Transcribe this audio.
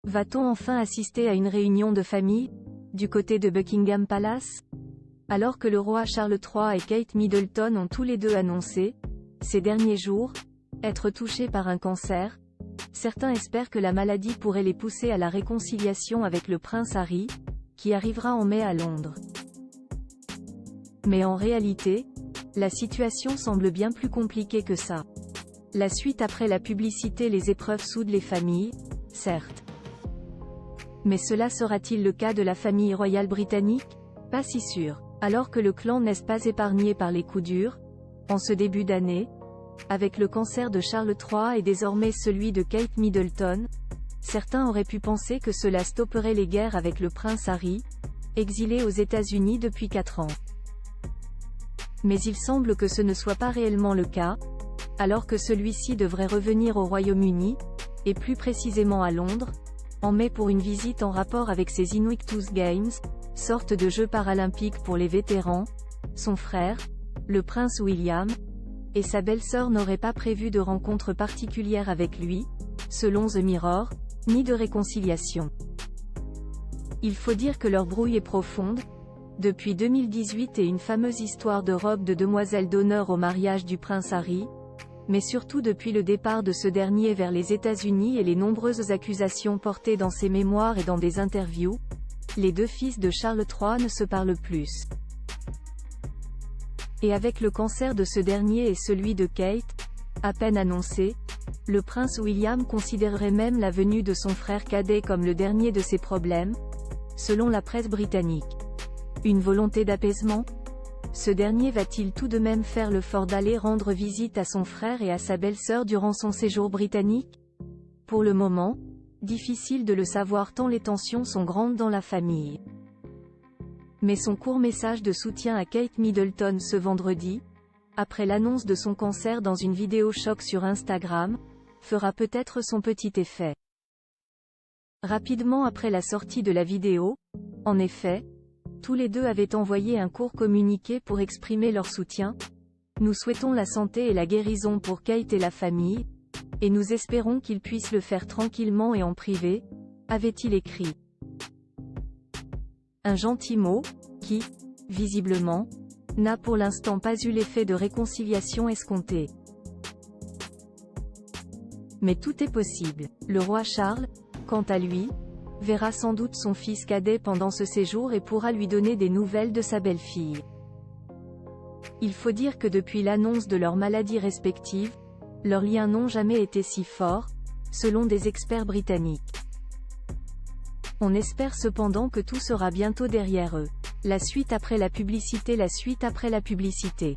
Va-t-on enfin assister à une réunion de famille, du côté de Buckingham Palace? Alors que le roi Charles III et Kate Middleton ont tous les deux annoncé, ces derniers jours, être touchés par un cancer, certains espèrent que la maladie pourrait les pousser à la réconciliation avec le prince Harry, qui arrivera en mai à Londres. Mais en réalité, la situation semble bien plus compliquée que ça. La suite après la publicité, les épreuves soudent les familles, certes. Mais cela sera-t-il le cas de la famille royale britannique? Pas si sûr. Alors que le clan n'est pas épargné par les coups durs, en ce début d'année, avec le cancer de Charles III et désormais celui de Kate Middleton, certains auraient pu penser que cela stopperait les guerres avec le prince Harry, exilé aux États-Unis depuis 4 ans. Mais il semble que ce ne soit pas réellement le cas, alors que celui-ci devrait revenir au Royaume-Uni, et plus précisément à Londres, en mai pour une visite en rapport avec ses Invictus Games, sorte de jeux paralympiques pour les vétérans. Son frère, le prince William, et sa belle-sœur n'auraient pas prévu de rencontre particulière avec lui, selon The Mirror, ni de réconciliation. Il faut dire que leur brouille est profonde, depuis 2018 et une fameuse histoire de robe de demoiselle d'honneur au mariage du prince Harry, mais surtout depuis le départ de ce dernier vers les États-Unis et les nombreuses accusations portées dans ses mémoires et dans des interviews, les deux fils de Charles III ne se parlent plus. Et avec le cancer de ce dernier et celui de Kate, à peine annoncé, le prince William considérerait même la venue de son frère cadet comme le dernier de ses problèmes, selon la presse britannique. Une volonté d'apaisement? Ce dernier va-t-il tout de même faire l'effort d'aller rendre visite à son frère et à sa belle-sœur durant son séjour britannique? Pour le moment, difficile de le savoir tant les tensions sont grandes dans la famille. Mais son court message de soutien à Kate Middleton ce vendredi, après l'annonce de son cancer dans une vidéo choc sur Instagram, fera peut-être son petit effet. Rapidement après la sortie de la vidéo, en effet, tous les deux avaient envoyé un court communiqué pour exprimer leur soutien. Nous souhaitons la santé et la guérison pour Kate et la famille, et nous espérons qu'ils puissent le faire tranquillement et en privé, avait-il écrit. Un gentil mot, qui, visiblement, n'a pour l'instant pas eu l'effet de réconciliation escompté. Mais tout est possible. Le roi Charles, quant à lui, verra sans doute son fils cadet pendant ce séjour et pourra lui donner des nouvelles de sa belle-fille. Il faut dire que depuis l'annonce de leurs maladies respectives, leurs liens n'ont jamais été si forts, selon des experts britanniques. On espère cependant que tout sera bientôt derrière eux. La suite après la publicité. La suite après la publicité.